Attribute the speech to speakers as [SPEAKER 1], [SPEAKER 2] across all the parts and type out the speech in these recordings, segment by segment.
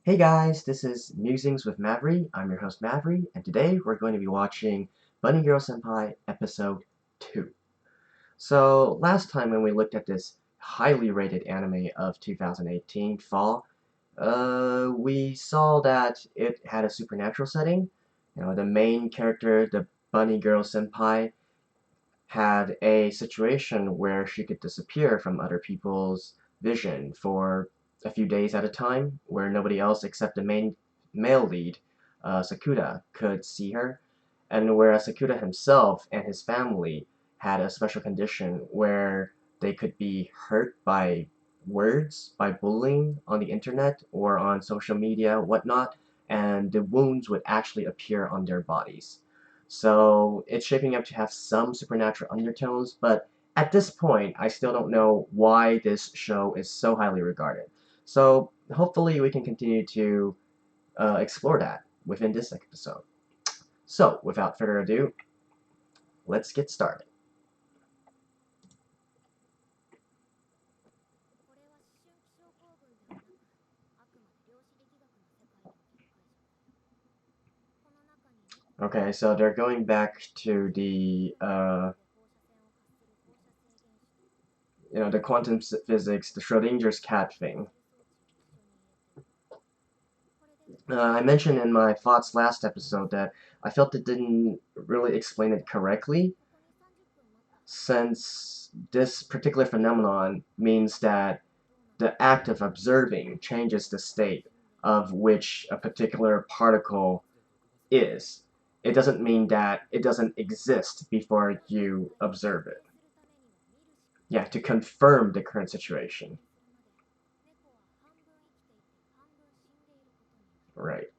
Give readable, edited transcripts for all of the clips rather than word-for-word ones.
[SPEAKER 1] Hey guys, this is Musings with Mavri. I'm your host Mavri, and today we're going to be watching Bunny Girl Senpai Episode 2. So, last time when we looked at this highly rated anime of 2018 fall, we saw that it had a supernatural setting. The main character, the Bunny Girl Senpai, had a situation where she could disappear from other people's vision for a few days at a time, where nobody else except the main male lead, Sakura, could see her, and whereas Sakura himself and his family had a special condition where they could be hurt by words, by bullying on the internet or on social media, whatnot, and the wounds would actually appear on their bodies. So it's shaping up to have some supernatural undertones, but at this point, I still don't know why this show is so highly regarded. So hopefully we can continue to explore that within this episode. So without further ado, let's get started. Okay, so they're going back to the quantum physics, the Schrodinger's cat thing. I mentioned in my thoughts last episode that I felt it didn't really explain it correctly, since this particular phenomenon means that the act of observing changes the state of which a particular particle is. It doesn't mean that it doesn't exist before you observe it. Yeah, to confirm the current situation. Right.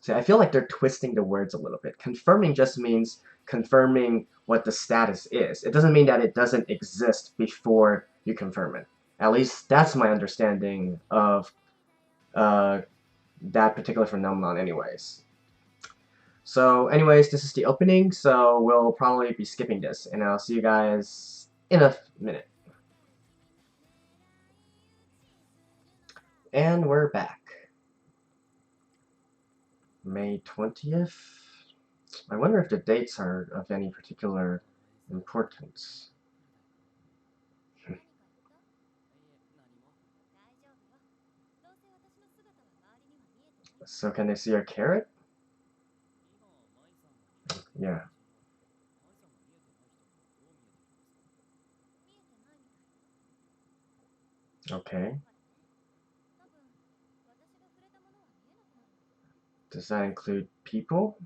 [SPEAKER 1] See, I feel like they're twisting the words a little bit. Confirming just means confirming what the status is. It doesn't mean that it doesn't exist before you confirm it. At least that's my understanding of uh, that particular phenomenon anyways. So anyways, this is the opening, so we'll probably be skipping this, and I'll see you guys in a minute. And we're back. May 20th? I wonder if the dates are of any particular importance. So can they see our carrot? Yeah. Okay. Does that include people?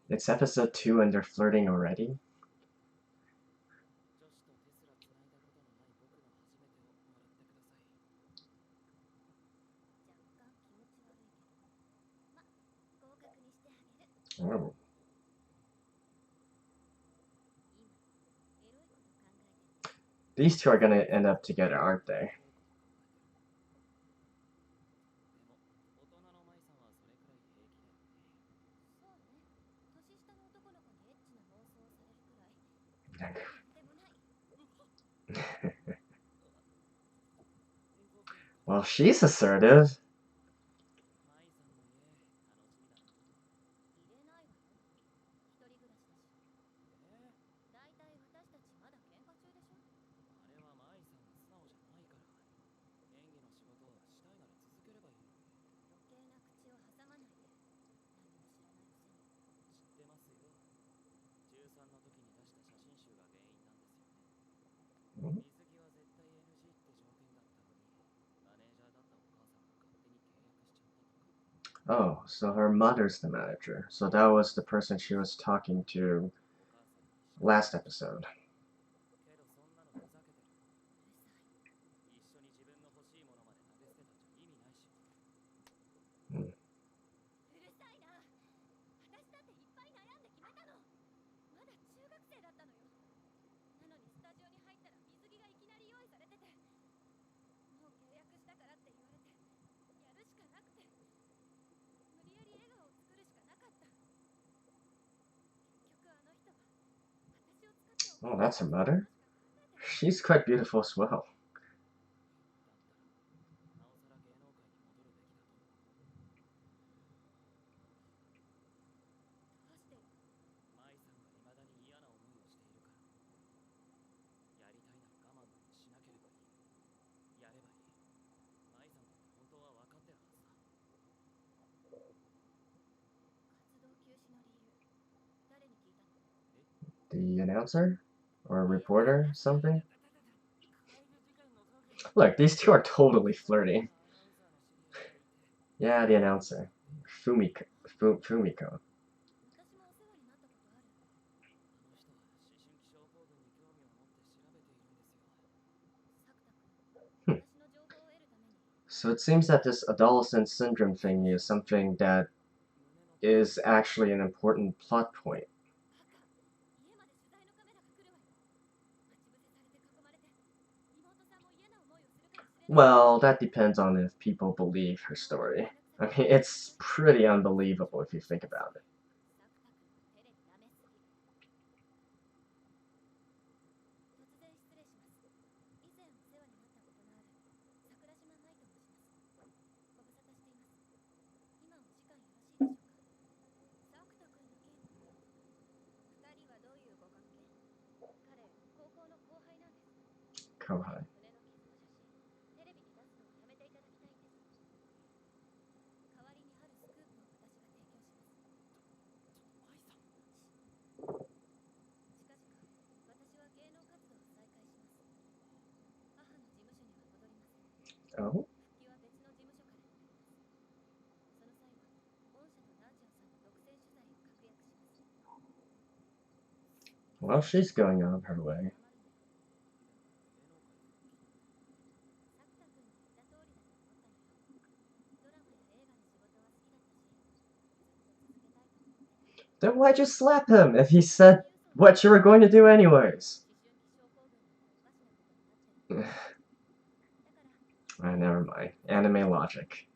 [SPEAKER 1] It's episode 2 and they're flirting already? Oh. These two are gonna end up together, aren't they? Well, she's assertive. Oh, so her mother's the manager. So that was the person she was talking to last episode. Hmm. Oh, that's her mother? She's quite beautiful as well. The announcer? Or a reporter? Something? Look, these two are totally flirting. Yeah, the announcer. Fumiko. So it seems that this adolescent syndrome thing is something that is actually an important plot point. Well, that depends on if people believe her story. I mean, it's pretty unbelievable if you think about it. Kohai. Oh? Well, she's going on her way. Then why'd you slap him if he said what you were going to do anyways? Never mind. Anime logic.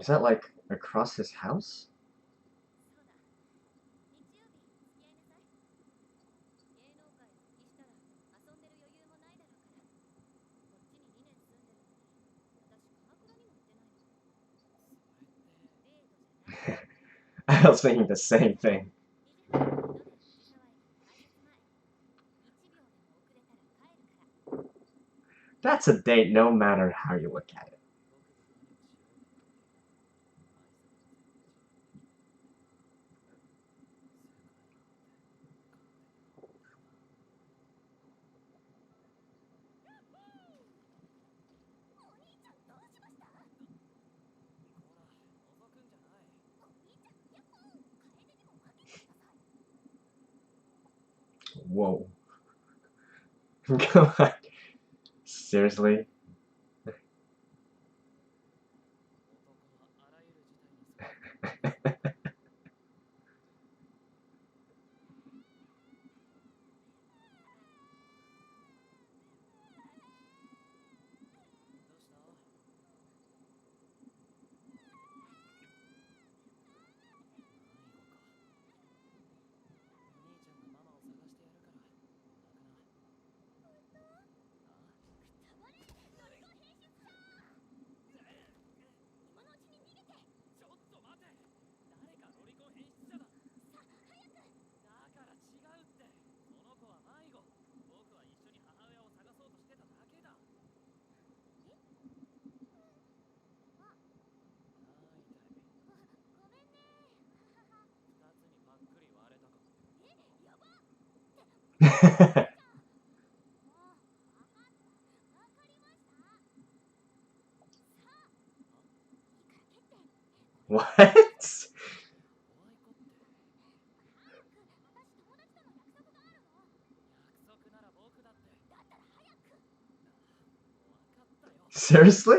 [SPEAKER 1] Is that like across his house? I was thinking the same thing. That's a date no matter how you look at it. Whoa. Come on. Seriously? What? Seriously?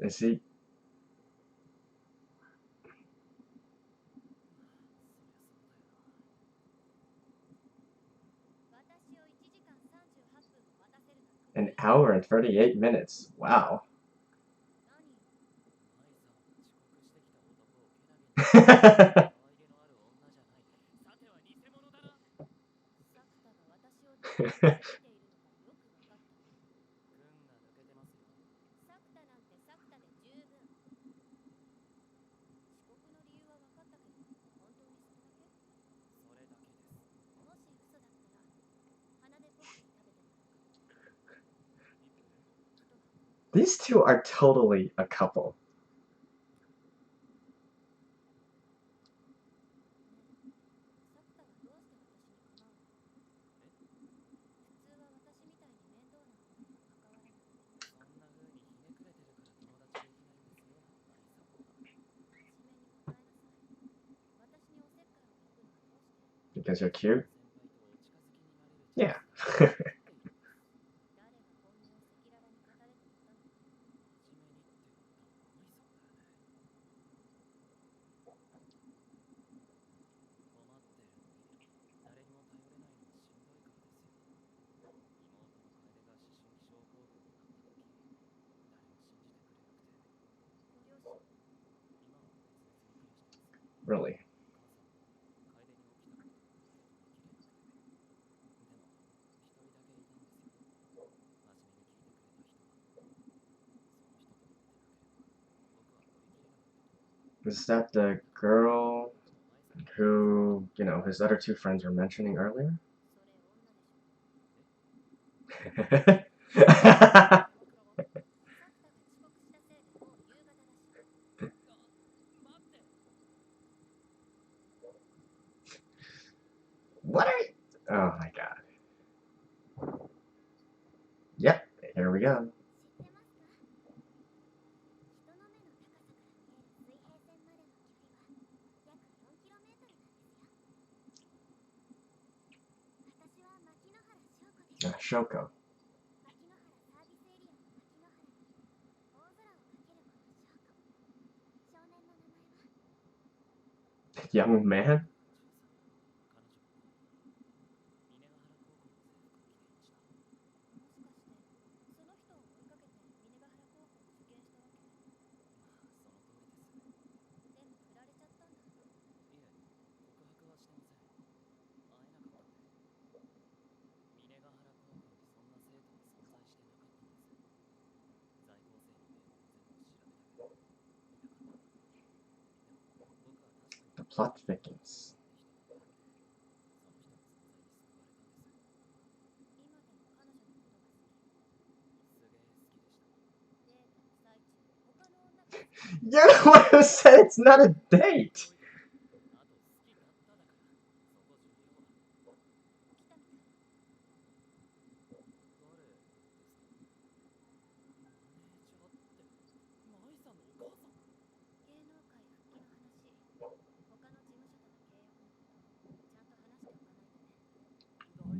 [SPEAKER 1] Is he? An hour and 38 minutes. Wow. These two are totally a couple. Because you're cute? Yeah. Really? Is that the girl who, you know, his other two friends were mentioning earlier? What are you? Oh my god. Yep, here we go. Shoko. Young man? The plot thickens. You're the one who said it's not a date!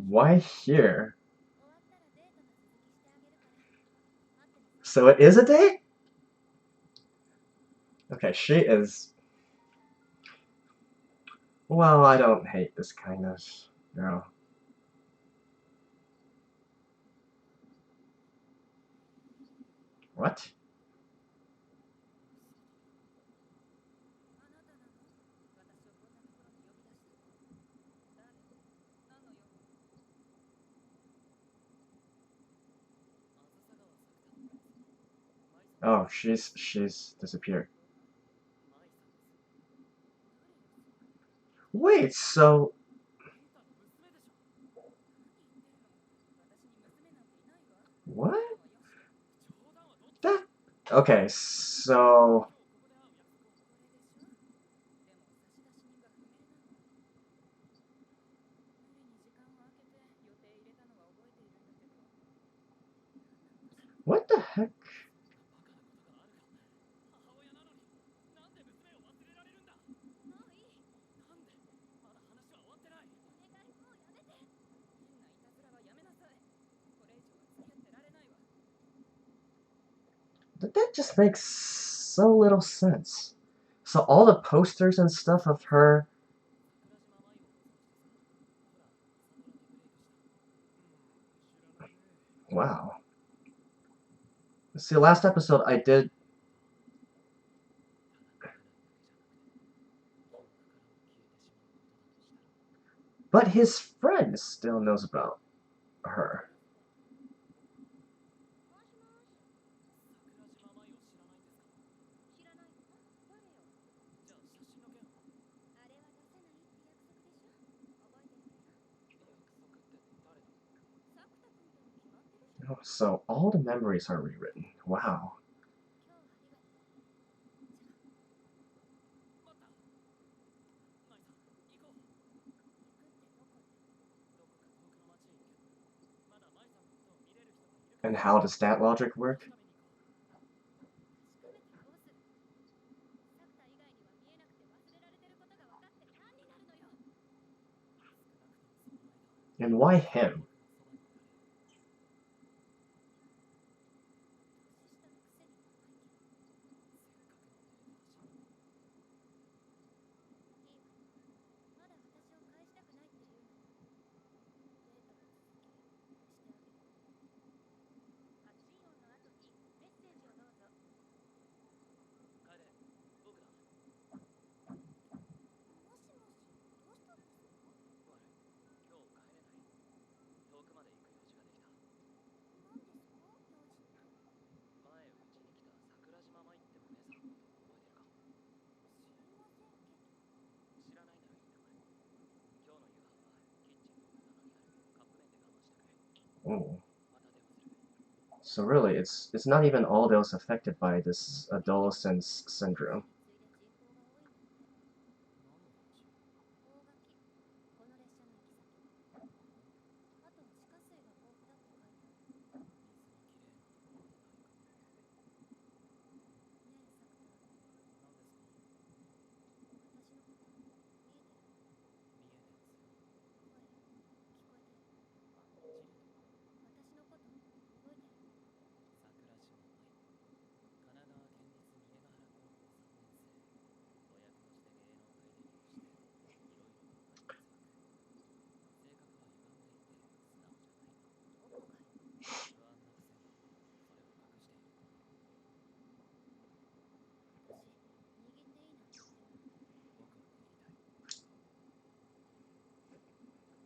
[SPEAKER 1] Why here? So it is a date? Okay, she is... Well, I don't hate this kind of girl. What? Oh, she's disappeared. Wait, so... What? That... Okay, so... What the heck? that just makes so little sense. So all the posters and stuff of her. Wow. See, last episode I did. But his friend still knows about her. Oh, so all the memories are rewritten. Wow. And how does that logic work? And why him? Oh. So really, it's not even all those affected by this adolescence syndrome.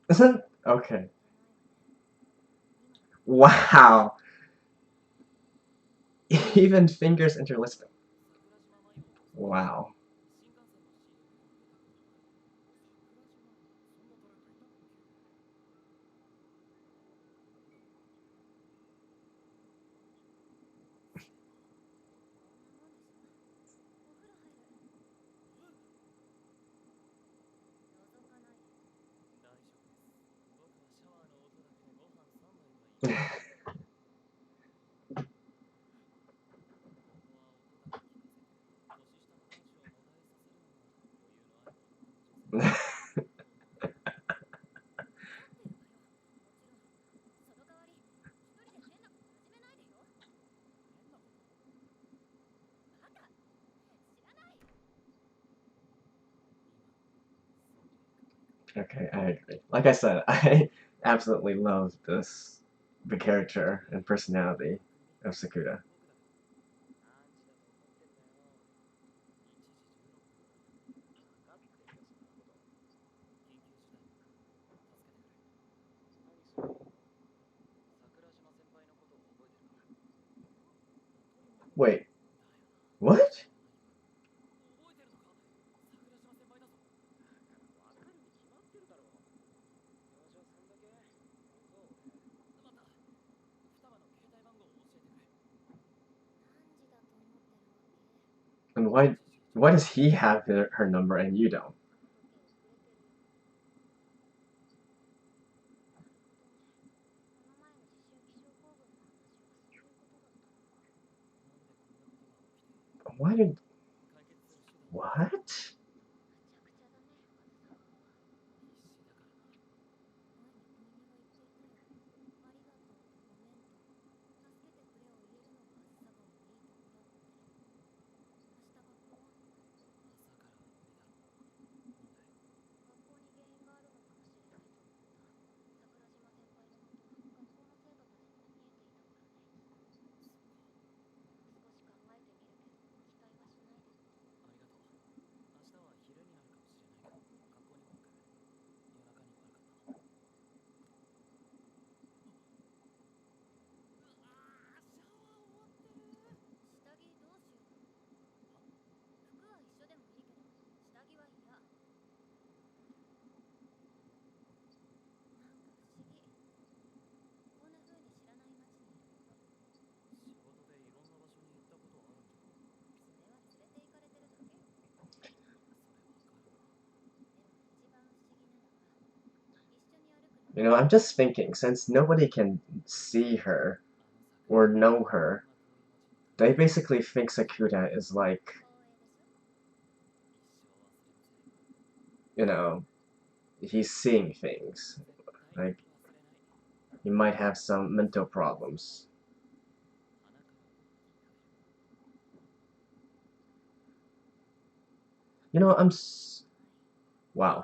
[SPEAKER 1] Isn't okay. Wow. Even fingers interlisping. Wow. Okay, I agree. Like I said, I absolutely love the character and personality of Sakura. Wait, what? And why does he have her number and you don't? Why did what? You know, I'm just thinking, since nobody can see her or know her, they basically think Sakura is like, you know, he's seeing things. Like, he might have some mental problems. You know, wow.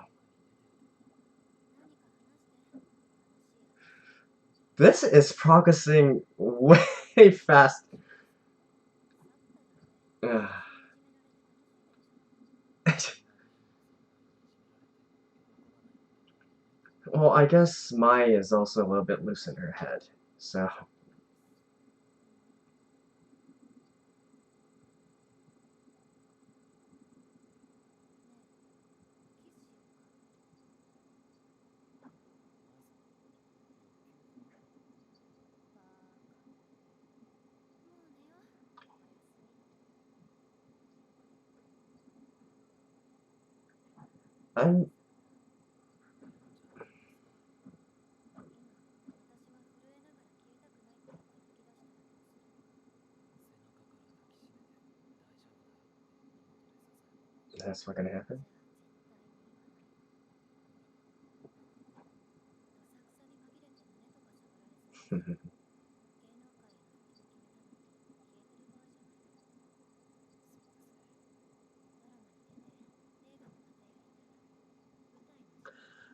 [SPEAKER 1] This is progressing way fast. Well, I guess Mai is also a little bit loose in her head, so... I'm... That's not gonna happen.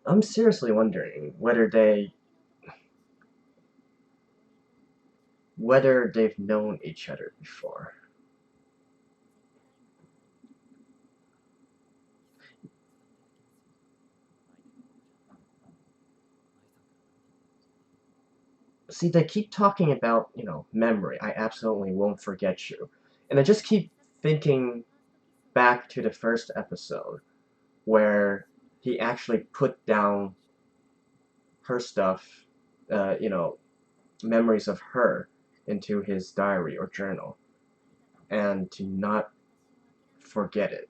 [SPEAKER 1] I'm seriously wondering whether they've known each other before. See, they keep talking about, you know, memory. I absolutely won't forget you. And I just keep thinking back to the first episode where he actually put down her stuff, you know, memories of her into his diary or journal, and to not forget it.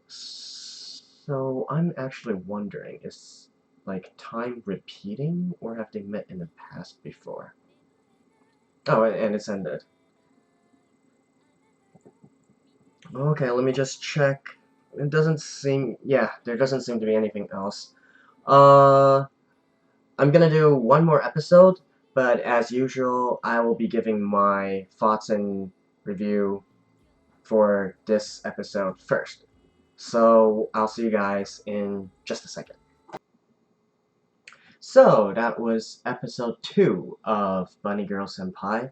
[SPEAKER 1] So I'm actually wondering, is like time repeating, or have they met in the past before? Oh, and it's ended. Okay, let me just check. It doesn't seem, yeah, there doesn't seem to be anything else. Uh, I'm gonna do one more episode, but as usual, I will be giving my thoughts and review for this episode first. So I'll see you guys in just a second. So that was episode 2 of Bunny Girl Senpai,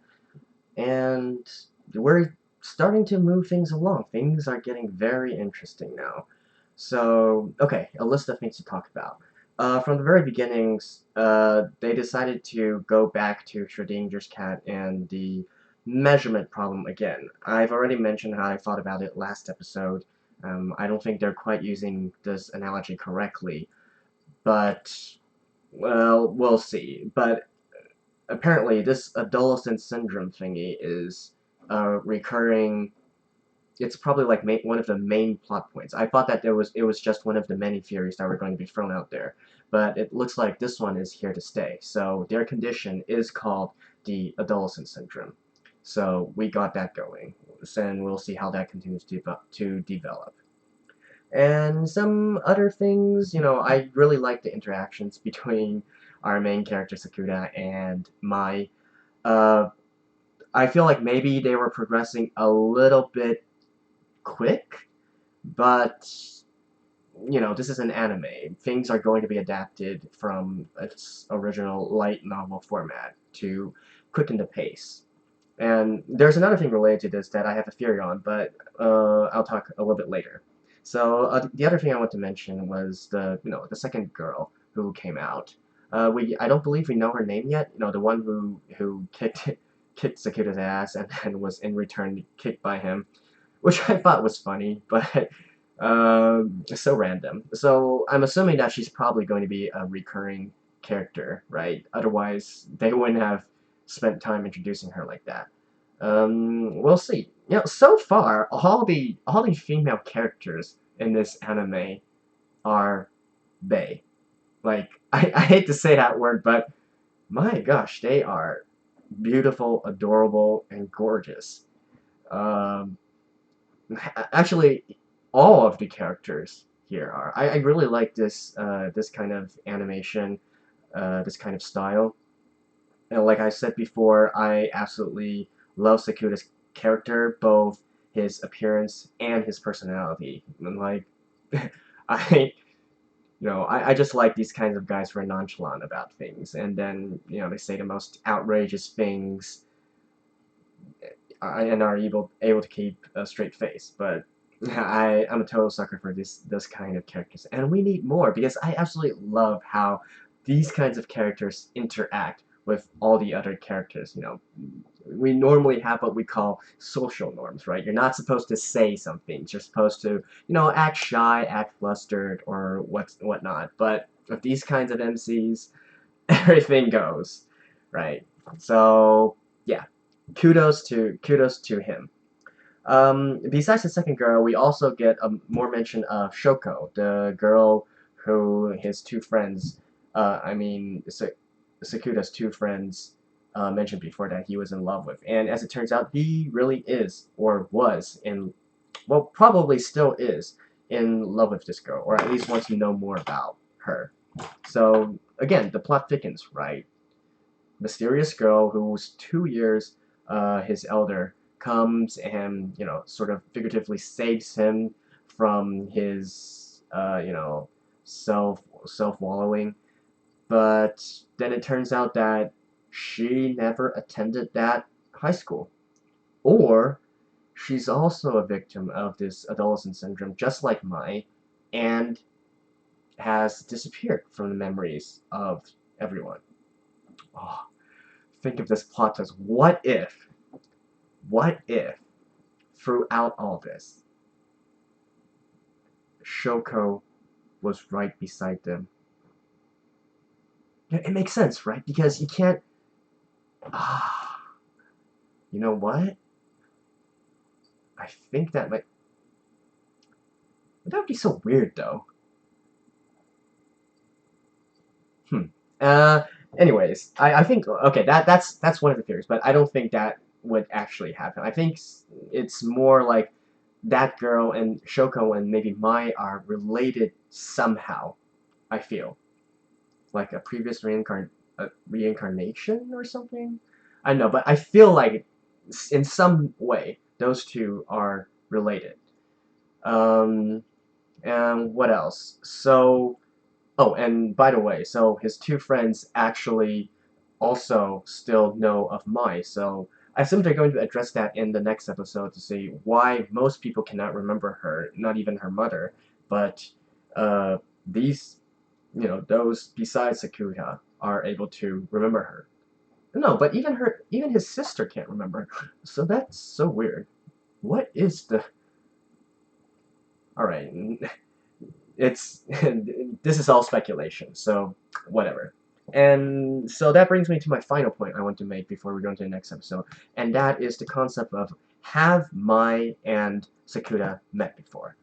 [SPEAKER 1] and we're starting to move things along. Things are getting very interesting now. So, okay, a list of things to talk about. From the very beginnings, they decided to go back to Schrodinger's cat and the measurement problem again. I've already mentioned how I thought about it last episode. I don't think they're quite using this analogy correctly, but, well, we'll see. But apparently, this adolescent syndrome thingy is a recurring. It's probably like one of the main plot points. I thought that it was just one of the many theories that were going to be thrown out there, but it looks like this one is here to stay. So their condition is called the adolescent syndrome. So we got that going, and we'll see how that continues to develop. And some other things, you know, I really like the interactions between our main character Sakura and Mai. Uh, I feel like maybe they were progressing a little bit quick, but you know, this is an anime. Things are going to be adapted from its original light novel format to quicken the pace. And there's another thing related to this that I have a theory on, but I'll talk a little bit later. So the other thing I want to mention was the second girl who came out. I don't believe we know her name yet. You know, the one who kicked Sakura's ass and then was in return kicked by him, which I thought was funny, but so random. So I'm assuming that she's probably going to be a recurring character, right? Otherwise, they wouldn't have spent time introducing her like that. We'll see. You know, so far, all the female characters in this anime are bae. Like, I hate to say that word, but my gosh, they are beautiful, adorable, and gorgeous. Um, Actually, all of the characters here are. I really like this kind of animation, this kind of style. And like I said before, I absolutely love Sakuta's character, both his appearance and his personality. And like, I I just like these kinds of guys who are nonchalant about things, and then they say the most outrageous things, and are able to keep a straight face. But I'm a total sucker for this kind of characters, and we need more because I absolutely love how these kinds of characters interact with all the other characters. We normally have what we call social norms, right? You're not supposed to say something. You're supposed to, act shy, act flustered, or whatnot. But with these kinds of MCs, everything goes, right? So yeah, kudos to him. Besides the second girl, we also get more mention of Shoko, the girl who his two friends, I mean, Sakuta's two friends mentioned before that he was in love with. And as it turns out, he really is, or was, well, probably still is, in love with this girl, or at least wants to know more about her. So, again, the plot thickens, right? Mysterious girl who's 2 years his elder comes and sort of figuratively saves him from his self wallowing, but then it turns out that she never attended that high school, or she's also a victim of this adolescent syndrome just like mine, and has disappeared from the memories of everyone. Oh, think of this plot twist. What if, throughout all this, Shoko was right beside them? It makes sense, right? Because you can't. Ah, you know what? I think that might. That would be so weird, though. Hmm. Uh. Anyways, I think okay. That's one of the theories, but I don't think that would actually happen. I think it's more like that girl and Shoko and maybe Mai are related somehow. I feel like a previous reincarnation or something. I don't know, but I feel like in some way those two are related. Um, and what else? So, oh, and by the way, so his two friends actually also still know of Mai. So I assume they're going to address that in the next episode to see why most people cannot remember her, not even her mother, but these those besides Sakuya are able to remember her. No, but even his sister can't remember. So that's so weird. What is the? All right, it's this is all speculation. So whatever. And so that brings me to my final point I want to make before we go into the next episode, and that is the concept of have Mai and Sakura met before.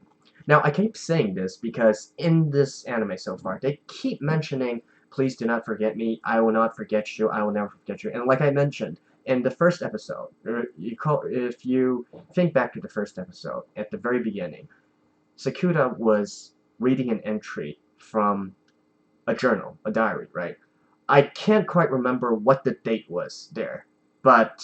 [SPEAKER 1] Now, I keep saying this because in this anime so far, they keep mentioning, please do not forget me, I will not forget you, I will never forget you. And like I mentioned, in the first episode, if you think back to the first episode, at the very beginning, Sakura was reading an entry from a journal, a diary, right? I can't quite remember what the date was there, but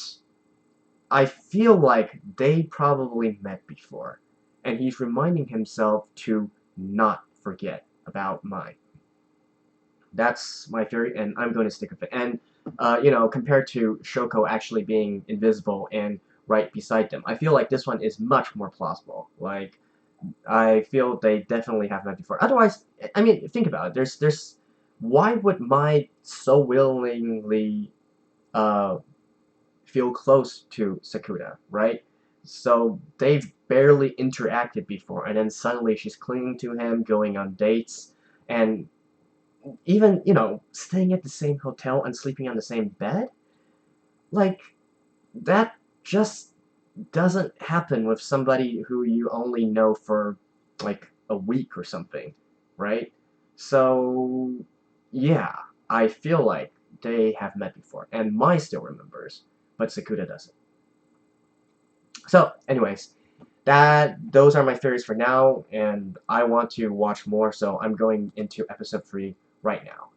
[SPEAKER 1] I feel like they probably met before, and he's reminding himself to not forget about Mai. That's my theory, and I'm going to stick with it. And, compared to Shoko actually being invisible and right beside them, I feel like this one is much more plausible. Like, I feel they definitely have met before. Otherwise, I mean, think about it. Why would Mai so willingly, uh, feel close to Sakura, right? So they've barely interacted before, and then suddenly she's clinging to him, going on dates, and even, staying at the same hotel and sleeping on the same bed? Like, that just doesn't happen with somebody who you only know for, like, a week or something, right? So, yeah, I feel like they have met before, and Mai still remembers, but Sakuda doesn't. So, anyways, those are my theories for now, and I want to watch more, so I'm going into episode 3 right now.